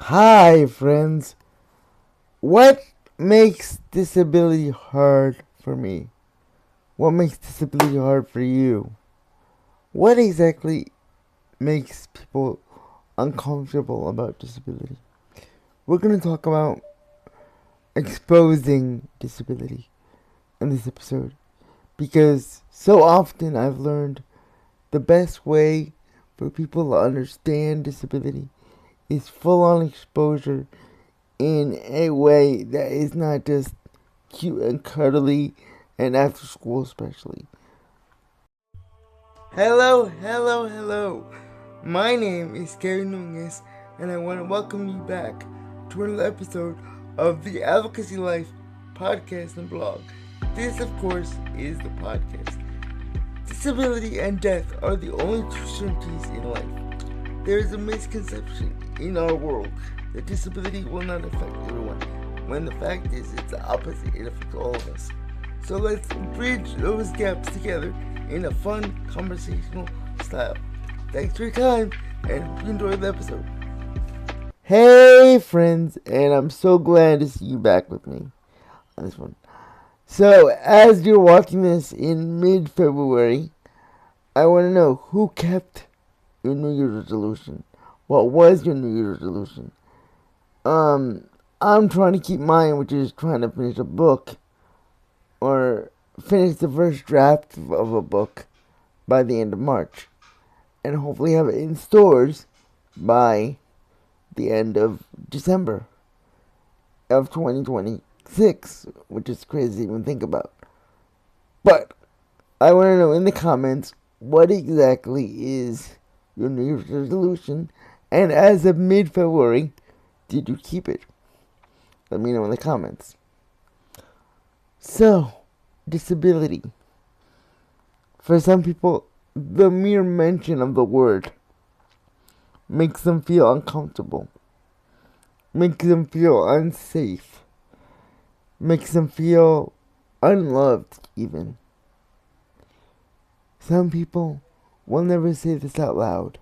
Hi, friends. What makes disability hard for me? What makes disability hard for you? What exactly makes people uncomfortable about disability? We're going to talk about exposing disability in this episode because so often I've learned the best way for people to understand disability is full on exposure in a way that is not just cute and cuddly and after school especially. Hello. My name is Gary Nunez and I want to welcome you back to another episode of the Advocacy Life Podcast and blog. This, of course, is the podcast. Disability and death are the only two certainties in life. There is a misconception in our world that disability will not affect everyone, when the fact is it's the opposite. It affects all of us. So let's bridge those gaps together in a fun, conversational style. Thanks for your time, and hope you enjoy the episode. Hey friends, and I'm so glad to see you back with me on this one. So, as you're watching this in mid-February, I want to know who kept your New Year's resolution. What was your New Year's resolution? I'm trying to keep mine, which is trying to finish a book or finish the first draft of a book by the end of March, and hopefully have it in stores by the end of December of 2026, which is crazy to even think about. But I want to know in the comments what exactly is your New Year's resolution, and as of mid-February, did you keep it? Let me know in the comments. So, disability. For some people, the mere mention of the word makes them feel uncomfortable, makes them feel unsafe, makes them feel unloved even. Some people will never say this out loud,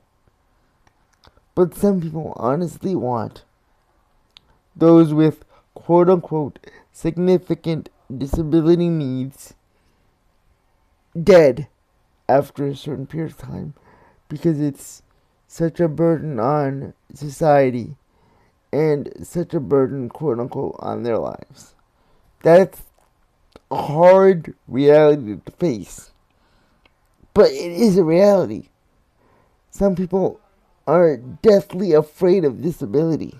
but some people honestly want those with quote-unquote significant disability needs dead after a certain period of time because it's such a burden on society and such a burden, quote-unquote, on their lives. That's a hard reality to face, but it is a reality. Some people are deathly afraid of disability.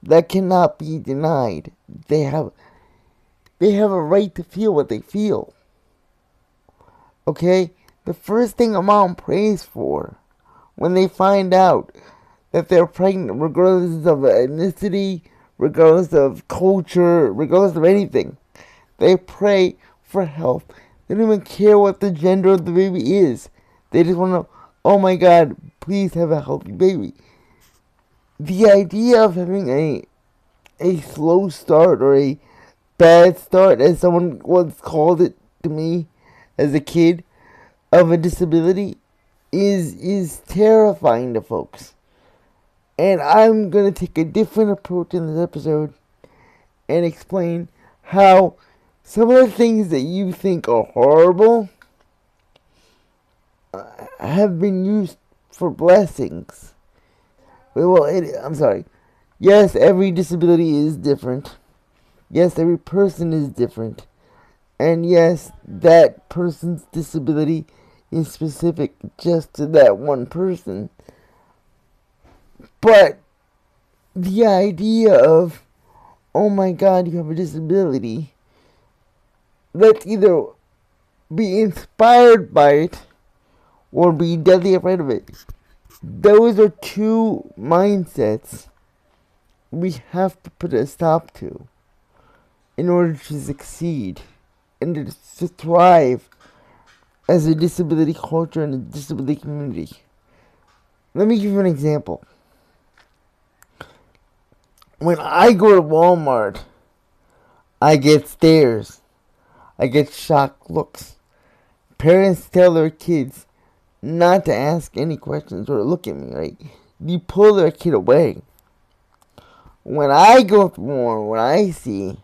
That cannot be denied. They have a right to feel what they feel. Okay? The first thing a mom prays for when they find out that they're pregnant, regardless of ethnicity, regardless of culture, regardless of anything, they pray for health. They don't even care what the gender of the baby is. They just want to know, oh my God, please have a healthy baby. The idea of having a slow start or a bad start, as someone once called it to me as a kid, of a disability is terrifying to folks. And I'm going to take a different approach in this episode and explain how some of the things that you think are horrible have been used for blessings. I'm sorry. Yes, every disability is different. Yes, every person is different. And yes, that person's disability is specific just to that one person. But the idea of, oh my God, you have a disability, let's either be inspired by it or be deadly afraid of it. Those are two mindsets we have to put a stop to in order to succeed and to thrive as a disability culture and a disability community. Let me give you an example. When I go to Walmart, I get stares. I get shocked looks. Parents tell their kids not to ask any questions or look at me, right? You pull their kid away. When I go through more, what I see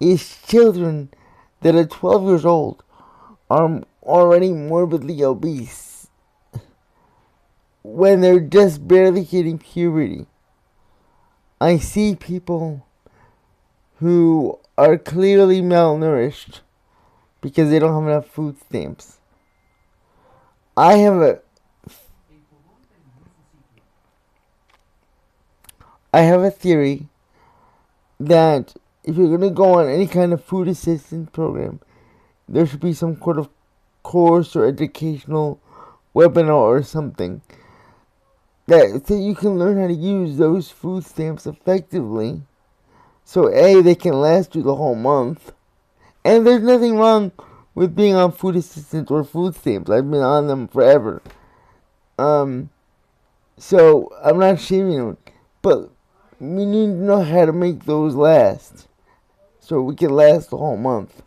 is children that are 12 years old are already morbidly obese when they're just barely hitting puberty. I see people who are clearly malnourished because they don't have enough food stamps. I have a theory that if you're going to go on any kind of food assistance program, there should be some sort of course or educational webinar or something so you can learn how to use those food stamps effectively. So they can last you the whole month. And there's nothing wrong with being on food assistance or food stamps. I've been on them forever. So I'm not shaming them, but we need to know how to make those last, so we can last the whole month.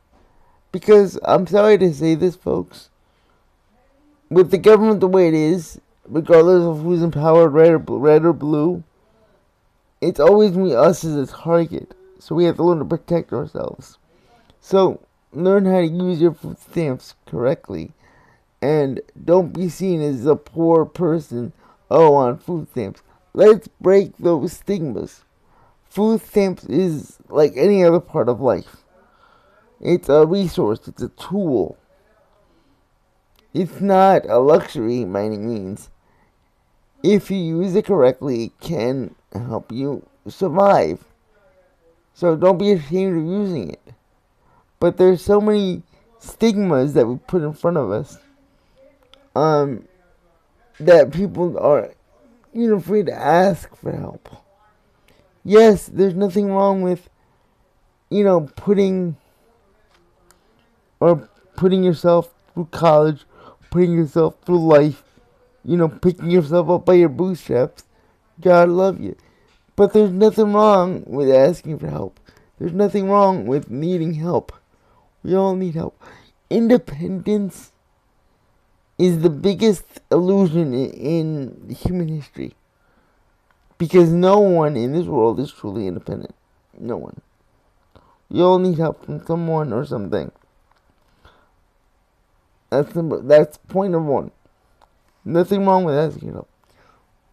Because I'm sorry to say this, folks, with the government the way it is, regardless of who's in power, red or blue, it's always us as a target. So we have to learn to protect ourselves. So learn how to use your food stamps correctly, and don't be seen as a poor person. On food stamps. Let's break those stigmas. Food stamps is like any other part of life. It's a resource. It's a tool. It's not a luxury by any means. If you use it correctly, it can help you survive. So don't be ashamed of using it. But there's so many stigmas that we put in front of us. That people are, afraid to ask for help. Yes, there's nothing wrong with, putting yourself through college, putting yourself through life, picking yourself up by your bootstraps. God love you. But there's nothing wrong with asking for help. There's nothing wrong with needing help. We all need help. Independence is the biggest illusion in human history. Because no one in this world is truly independent. No one. You all need help from someone or something. That's point number one. Nothing wrong with asking help.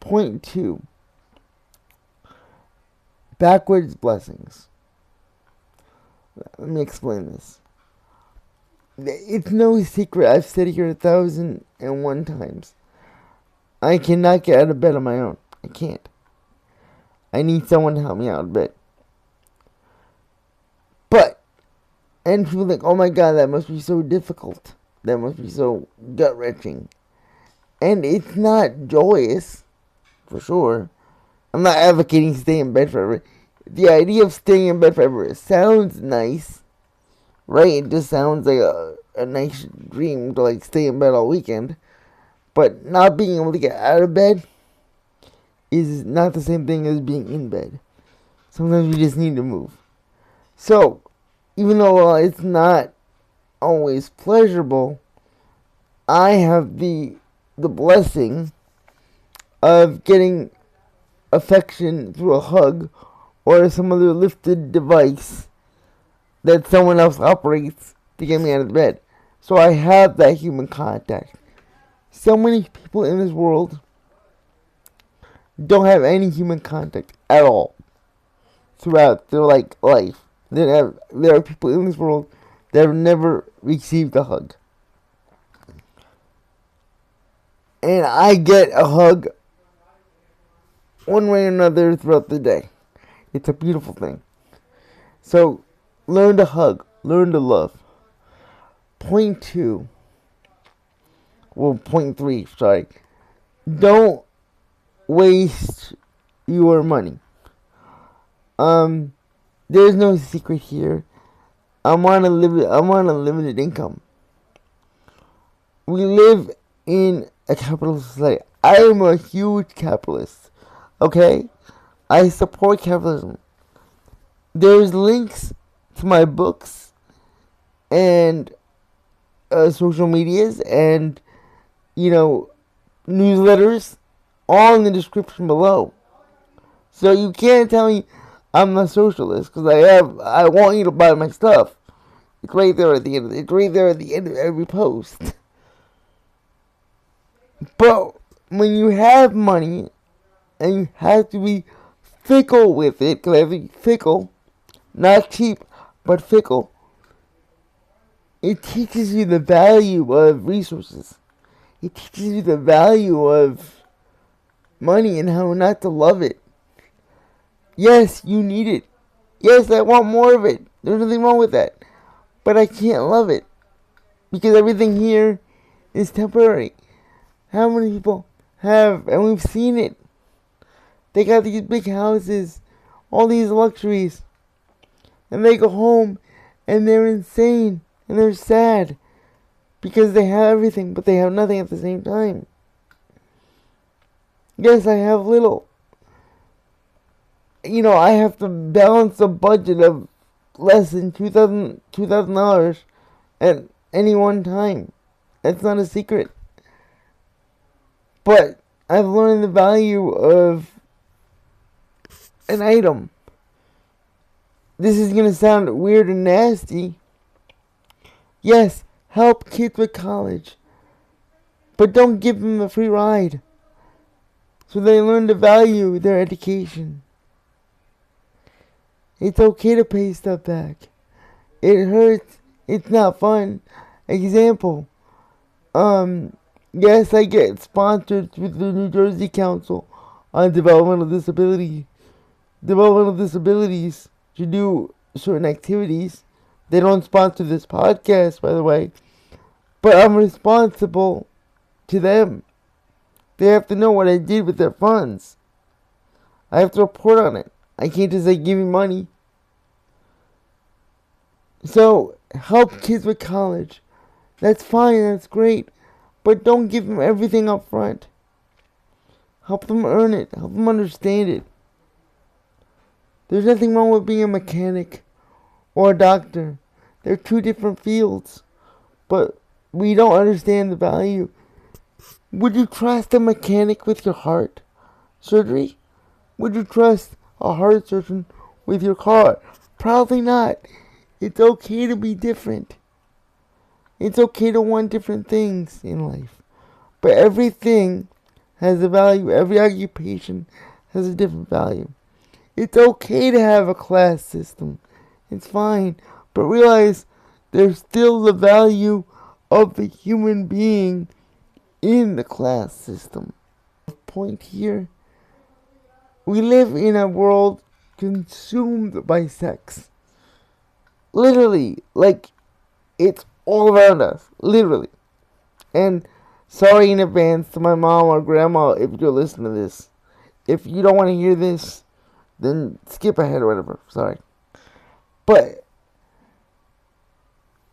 Point two. Backwards blessings. Let me explain this. It's no secret, I've said it here 1,001 times. I cannot get out of bed on my own. I can't. I need someone to help me out of bed. And people think, oh my God, that must be so difficult. That must be so gut-wrenching. And it's not joyous, for sure. I'm not advocating staying in bed forever. The idea of staying in bed forever sounds nice. Right, it just sounds like a nice dream to stay in bed all weekend. But not being able to get out of bed is not the same thing as being in bed. Sometimes you just need to move. So, even though it's not always pleasurable, I have the blessing of getting affection through a hug or some other lifted device that someone else operates to get me out of bed. So I have that human contact. So many people in this world don't have any human contact at all throughout their life. There are people in this world that have never received a hug. And I get a hug one way or another throughout the day. It's a beautiful thing. So learn to hug. Learn to love. Point 3, sorry. Don't waste your money. There's no secret here. I'm on a limited income. We live in a capitalist society. I am a huge capitalist. Okay? I support capitalism. There's links to my books and social medias and newsletters all in the description below. So you can't tell me I'm a socialist because I want you to buy my stuff. It's right there at the end. It's right there at the end of every post. But when you have money and you have to be fickle with it, because I have to be fickle, not cheap, but fickle, it teaches you the value of resources. It teaches you the value of money and how not to love it. Yes, you need it. Yes, I want more of it. There's nothing wrong with that. But I can't love it. Because everything here is temporary. How many people have, and we've seen it, they got these big houses, all these luxuries, and they go home and they're insane and they're sad because they have everything but they have nothing at the same time. Yes, I have little. I have to balance a budget of less than $2,000 at any one time. That's not a secret. But I've learned the value of an item. This is going to sound weird and nasty. Yes, help kids with college. But don't give them a free ride. So they learn to value their education. It's okay to pay stuff back. It hurts. It's not fun. Example. Yes, I get sponsored through the New Jersey Council on developmental disabilities to do certain activities. They don't sponsor this podcast, by the way. But I'm responsible to them. They have to know what I did with their funds. I have to report on it. I can't just say, give me money. So, help kids with college. That's fine, that's great. But don't give them everything up front. Help them earn it. Help them understand it. There's nothing wrong with being a mechanic or a doctor. They're two different fields. But we don't understand the value. Would you trust a mechanic with your heart surgery? Would you trust a heart surgeon with your car? Probably not. It's okay to be different. It's okay to want different things in life. But everything has a value. Every occupation has a different value. It's okay to have a class system. It's fine. But realize there's still the value of the human being in the class system. Point here. We live in a world consumed by sex. Literally, like, it's all around us. Literally. And sorry in advance to my mom or grandma if you're listening to this. If you don't want to hear this, then skip ahead or whatever. Sorry. But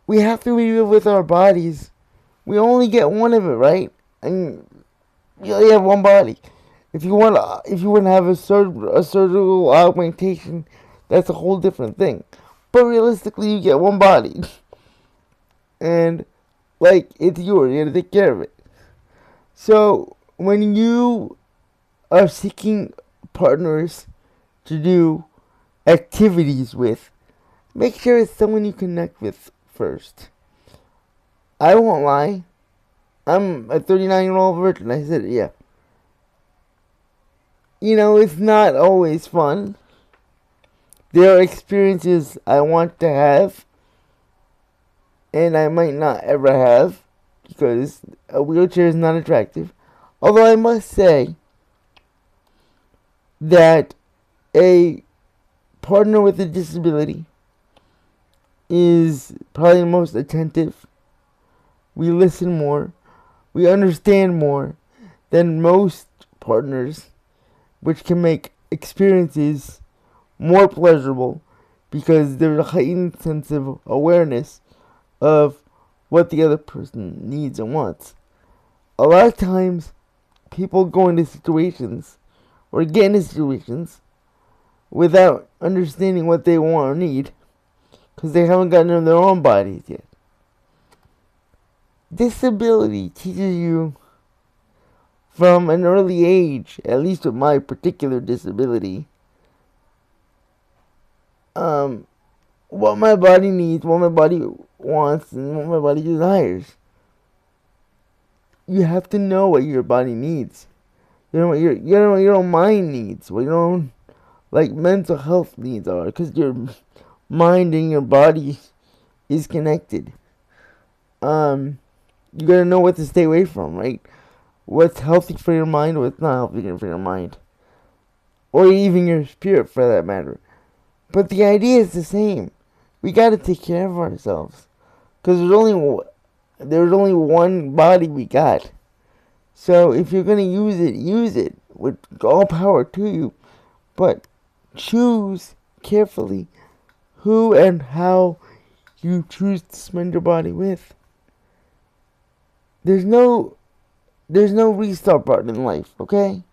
we have to be real with our bodies. We only get one of it, right? And you only have one body. If you want to have a surgical augmentation, that's a whole different thing. But realistically, you get one body. And, like, it's yours. You gotta take care of it. So, when you are seeking partners to do activities with, make sure it's someone you connect with first. I won't lie. I'm a 39-year-old virgin. I said it, yeah. It's not always fun. There are experiences I want to have, and I might not ever have, because a wheelchair is not attractive. Although I must say that a partner with a disability is probably the most attentive. We listen more. We understand more than most partners, which can make experiences more pleasurable because there's a heightened sense of awareness of what the other person needs and wants. A lot of times, people go into situations or get into situations without understanding what they want or need because they haven't gotten into their own bodies yet. Disability teaches you from an early age, at least with my particular disability, what my body needs, what my body wants, and what my body desires. You have to know what your body needs. You know what your own mind needs, what your own mental health needs are, because your mind and your body is connected. You gotta know what to stay away from, right? What's healthy for your mind, what's not healthy for your mind, or even your spirit, for that matter. But the idea is the same. We gotta take care of ourselves, because there's only one body we got. So if you're gonna use it with all power to you. But choose carefully who and how you choose to spend your body with. There's no restart button in life, okay?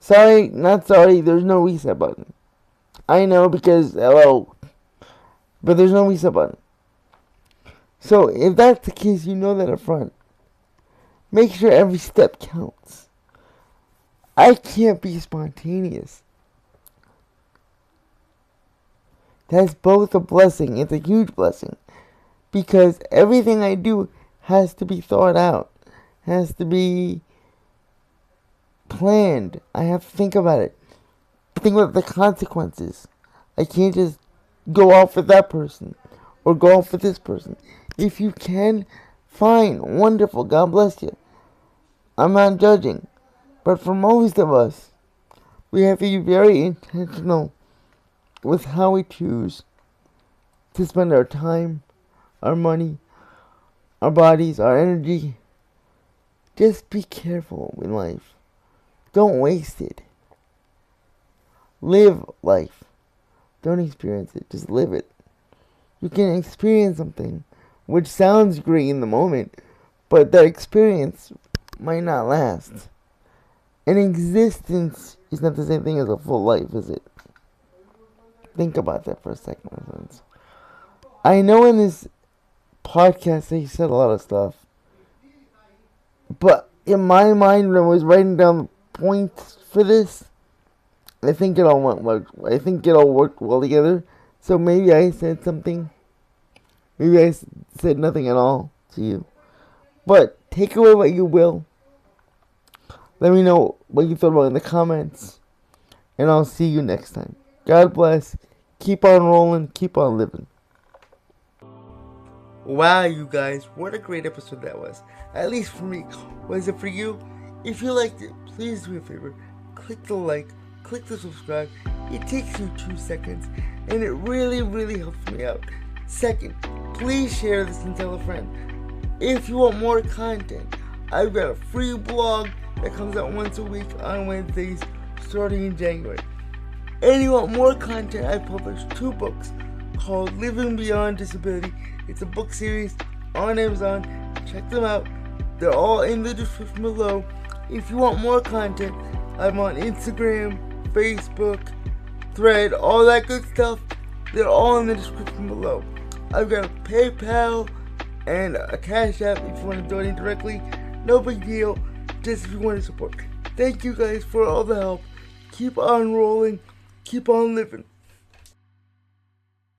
Sorry, not sorry, there's no reset button. I know, because hello, but there's no reset button. So if that's the case, you know that up front. Make sure every step counts. I can't be spontaneous. That's both a blessing. It's a huge blessing. Because everything I do has to be thought out. Has to be planned. I have to think about it. Think about the consequences. I can't just go out for that person or go out for this person. If you can, fine, wonderful, God bless you. I'm not judging. But for most of us, we have to be very intentional with how we choose to spend our time, our money, our bodies, our energy. Just be careful in life. Don't waste it. Live life. Don't experience it. Just live it. You can experience something which sounds great in the moment, but that experience might not last. An existence is not the same thing as a full life, is it? Think about that for a second, my friends. I know in this podcast I said a lot of stuff, but in my mind, when I was writing down the points for this, I think it all worked well together. So maybe I said something. Maybe I said nothing at all to you. But take away what you will. Let me know what you thought about in the comments. And I'll see you next time. God bless. Keep on rolling. Keep on living. Wow, you guys. What a great episode that was. At least for me. Was it for you? If you liked it, please do me a favor. Click the like. Click the subscribe. It takes you 2 seconds. And it really, really helps me out. Second, please share this and tell a friend. If you want more content, I've got a free blog that comes out once a week on Wednesdays starting in January. And you want more content, I published 2 books called Living Beyond Disability. It's a book series on Amazon. Check them out. They're all in the description below. If you want more content, I'm on Instagram, Facebook, Thread, all that good stuff. They're all in the description below. I've got a PayPal and a Cash App if you want to donate directly. No big deal, just if you want to support. Thank you guys for all the help. Keep on rolling. Keep on living.